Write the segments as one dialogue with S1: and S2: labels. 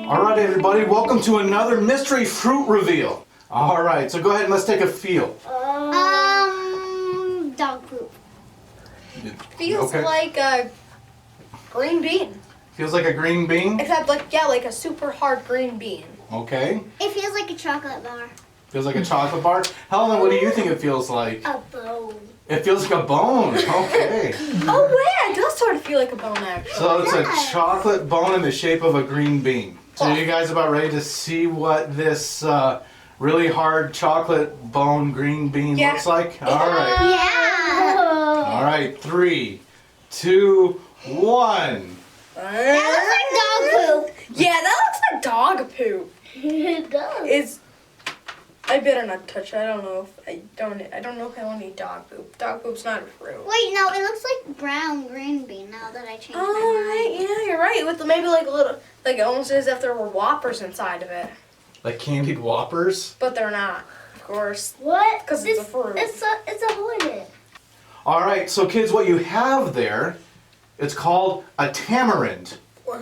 S1: All right, everybody, welcome to another mystery fruit reveal. All right, so go ahead and let's take a feel.
S2: Dog poop.
S3: Feels like a green bean.
S1: Feels like a green bean?
S3: Except like a super hard green bean.
S1: Okay.
S2: It feels like a chocolate bar.
S1: Feels like a chocolate bar. Helen, what do you think it feels like?
S2: A bone.
S1: It feels like a bone. Okay.
S3: Oh, wait, it does sort of feel like a bone, actually.
S1: So it's a chocolate bone in the shape of a green bean. So you guys about ready to see what this really hard chocolate bone green bean looks like? All right.
S2: Yeah.
S1: All right, 3, 2, 1.
S2: That looks like dog poop.
S3: Yeah, that looks like dog poop.
S2: It does.
S3: I better not touch it. I don't know if I don't know if I want to eat dog poop. Dog poop's not a fruit.
S2: Wait, no, it looks like brown green bean now that I changed my mind.
S3: Right, yeah, you're right. With maybe like a little, like it almost as if there were Whoppers inside of it,
S1: Like candied Whoppers?
S3: but they're not, of course.
S2: What?
S3: 'Cause it's a fruit.
S2: It's a hood.
S1: All right, so kids, what you have there, it's called a tamarind.
S3: What?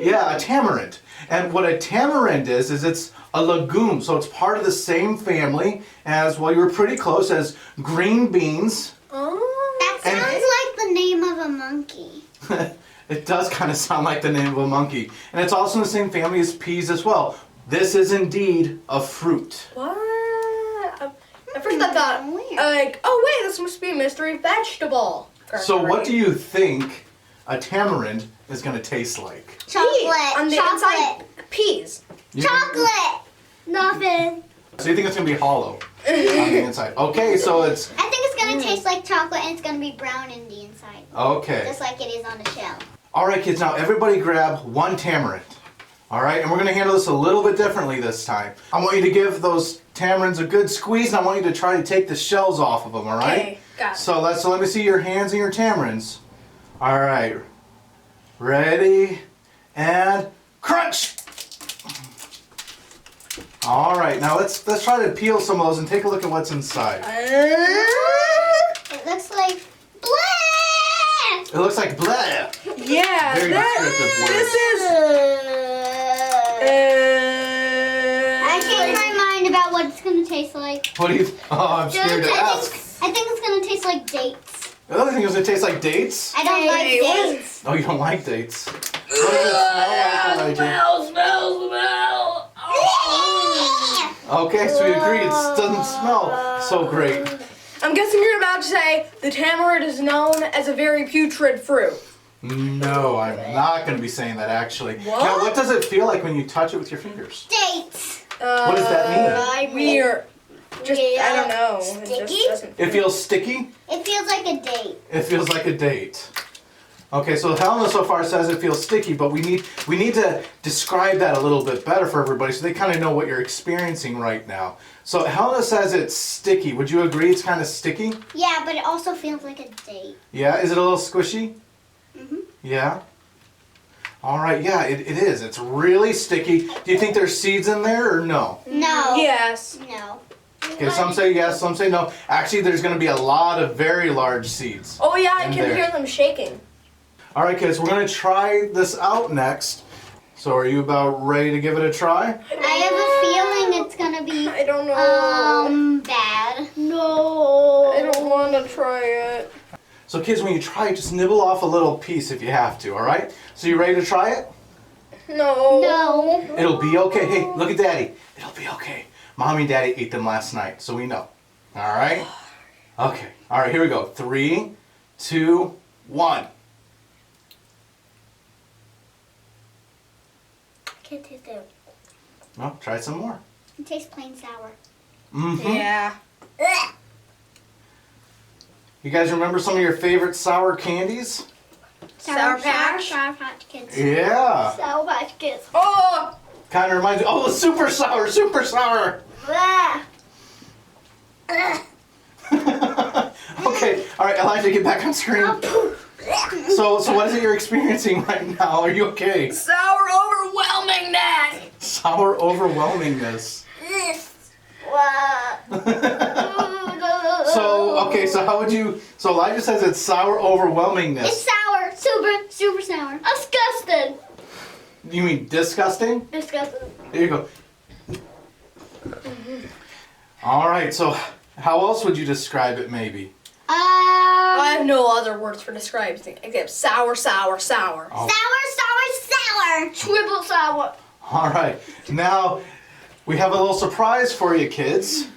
S1: Yeah, a tamarind. And what a tamarind is it's a legume. So it's part of the same family as, well, you were pretty close, as green beans.
S3: Oh.
S2: That sounds like the name of a monkey.
S1: It does kind of sound like the name of a monkey. And it's also in the same family as peas as well. This is indeed a fruit.
S3: What? At first I thought,
S2: Weird.
S3: like, oh wait, this must be a mystery vegetable.
S1: So what do you think a tamarind is going to taste like?
S2: Chocolate.
S3: On the inside, peas.
S1: You-
S2: Chocolate. Nothing.
S1: So you think it's going to be hollow on the inside? Okay, so it's...
S2: I think it's gonna taste like chocolate and it's gonna be brown in the inside.
S1: Okay.
S2: Just like it is on the shell.
S1: All right, kids, now everybody grab one tamarind. All right, and we're going to handle this a little bit differently this time. I want you to give those tamarinds a good squeeze, and I want you to try to take the shells off of them, all right?
S3: Okay, got it.
S1: So let me see your hands and your tamarinds. All right. Ready, and crunch! All right, now let's try to peel some of those and take a look at what's inside.
S2: It looks like bleh!
S1: It looks like bleh.
S3: Yeah,
S1: Very descriptive words.
S3: this is.
S2: I changed my mind about what it's gonna taste like.
S1: What do you... Oh, I'm scared to ask.
S2: I think it's gonna taste like dates.
S1: The other thing is it tastes like dates?
S2: I don't like dates.
S1: Oh, you don't like dates? What does it smell like, Elijah?
S3: Smell.
S1: Okay, so we agree it doesn't smell so great.
S3: I'm guessing you're about to say the tamarind is known as a very putrid fruit.
S1: No, I'm not going to be saying that actually.
S3: What?
S1: Now, what does it feel like when you touch it with your fingers?
S2: Dates.
S1: What does that mean?
S3: Weird. Just, I don't know. It
S2: Sticky?
S3: just doesn't.
S1: It feels sticky?
S2: It feels like a date.
S1: It feels like a date. Okay, so Helena so far says it feels sticky, but we need to describe that a little bit better for everybody so they kind of know what you're experiencing right now. So Helena says it's sticky. Would you agree it's kind of sticky?
S2: Yeah, but it also feels like a date.
S1: Yeah, is it a little squishy?
S2: Mhm.
S1: Yeah? All right, yeah, it is. It's really sticky. Do you think there's seeds in there or no?
S2: No.
S3: Yes.
S2: No.
S1: Okay, some say yes, some say no. Actually, there's going to be a lot of very large seeds.
S3: Oh yeah, I
S1: in
S3: can
S1: there.
S3: hear them shaking.
S1: All right, kids, we're going to try this out next. So are you about ready to give it a try?
S2: I have a feeling it's gonna be
S3: I don't know.
S2: bad. No.
S3: I don't want to try it.
S1: So kids, when you try it, just nibble off a little piece if you have to, all right? So you ready to try it?
S3: No.
S2: No.
S1: It'll be okay. Hey, look at Daddy. It'll be okay. Mommy and Daddy ate them last night, so we know. All right? Okay. All right, here we go. 3, 2, 1.
S2: I can't taste it.
S1: Well, try some more.
S2: It tastes plain sour.
S1: Mm-hmm.
S3: Yeah.
S2: Ugh.
S1: You guys remember some of your favorite sour candies?
S3: Sour Patch?
S2: Sour Patch Kids.
S1: Yeah.
S2: Sour Patch Kids.
S3: Oh.
S1: Kind of reminds me. Oh, super sour, super sour.
S2: Ugh. Ugh.
S1: Okay. All right, Elijah, get back on screen. So what is it you're experiencing right now? Are you okay?
S3: Sour overwhelmingness.
S1: Sour overwhelmingness. So how would you? So Elijah says it's sour overwhelmingness.
S2: It's sour. Super sour. Disgusting.
S1: You mean disgusting?
S2: Disgusting.
S1: There you go. All right, so how else would you describe it maybe?
S3: I have no other words for describing except sour, sour, sour.
S1: Oh.
S2: Sour. Triple sour.
S1: All right, now we have a little surprise for you kids.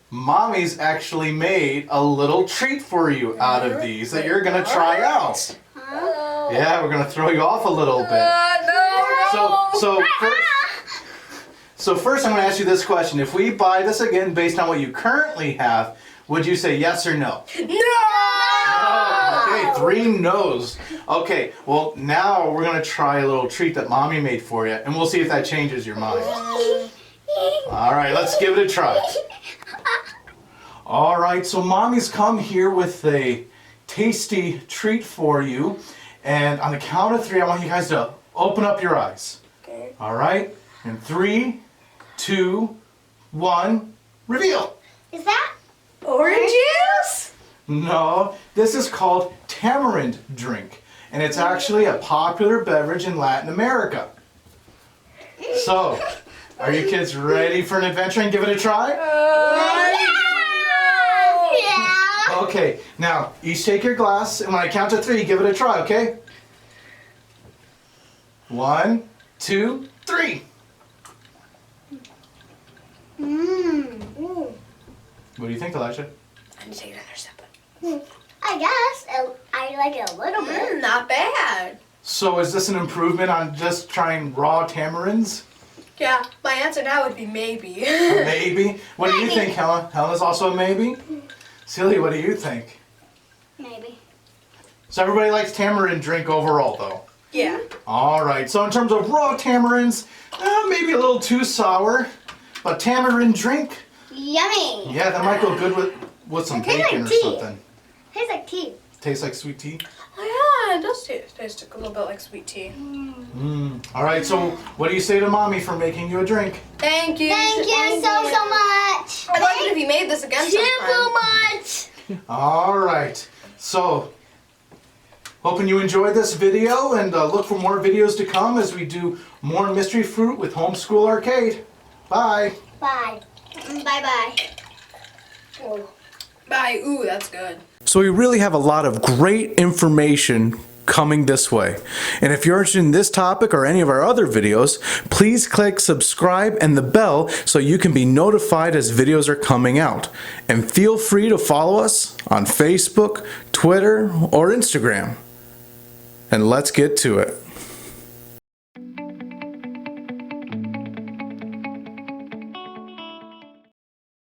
S1: Mommy's actually made a little treat for you out of these that you're gonna try out.
S3: Huh?
S1: Yeah, we're gonna throw you off a little bit.
S3: No.
S1: So first I'm gonna ask you this question. If we buy this again based on what you currently have, would you say yes or no?
S3: No.
S1: Okay, 3 no's. Okay, well now we're gonna try a little treat that Mommy made for you, and we'll see if that changes your mind. All right, let's give it a try. All right, so Mommy's come here with a tasty treat for you, and on the count of 3, I want you guys to open up your eyes.
S3: Okay.
S1: All right, and 3, 2, 1, reveal.
S2: Is that?
S3: Orange juice?
S1: No, this is called tamarind drink, and it's actually a popular beverage in Latin America. So, are you kids ready for an adventure and give it a try?
S2: Yeah.
S1: Okay, now each take your glass, and when I count to 3, give it a try, okay? 1, 2, 3. What do you think, Elijah?
S3: I need to take another sip.
S2: I guess I like it a little bit.
S3: Not bad.
S1: So is this an improvement on just trying raw tamarinds?
S3: Yeah, my answer now would be maybe.
S1: A maybe? What do you think, Helen? Helen's also a maybe? Silly, what do you think?
S2: Maybe.
S1: So everybody likes tamarind drink overall, though.
S3: Yeah.
S1: All right, so in terms of raw tamarinds, maybe a little too sour, but tamarind drink,
S2: Yummy.
S1: yeah, that might go good with some
S2: It tastes
S1: bacon
S2: like
S1: or
S2: tea.
S1: something.
S2: Tastes like tea.
S1: Tastes like sweet tea.
S3: Oh yeah, it does taste a little bit like sweet tea.
S1: All right, so what do you say to Mommy for making you a drink?
S3: Thank you.
S2: Thank you so much.
S3: I wonder if you made this again sometime.
S2: much.
S1: All right, so hoping you enjoyed this video, and look for more videos to come as we do more Mystery Fruit with Homeschool Arcade. Bye.
S2: Bye. Bye.
S3: Oh. Bye. Ooh, that's good.
S1: So we really have a lot of great information coming this way. And if you're interested in this topic or any of our other videos, please click subscribe and the bell so you can be notified as videos are coming out. And feel free to follow us on Facebook, Twitter, or Instagram. And let's get to it.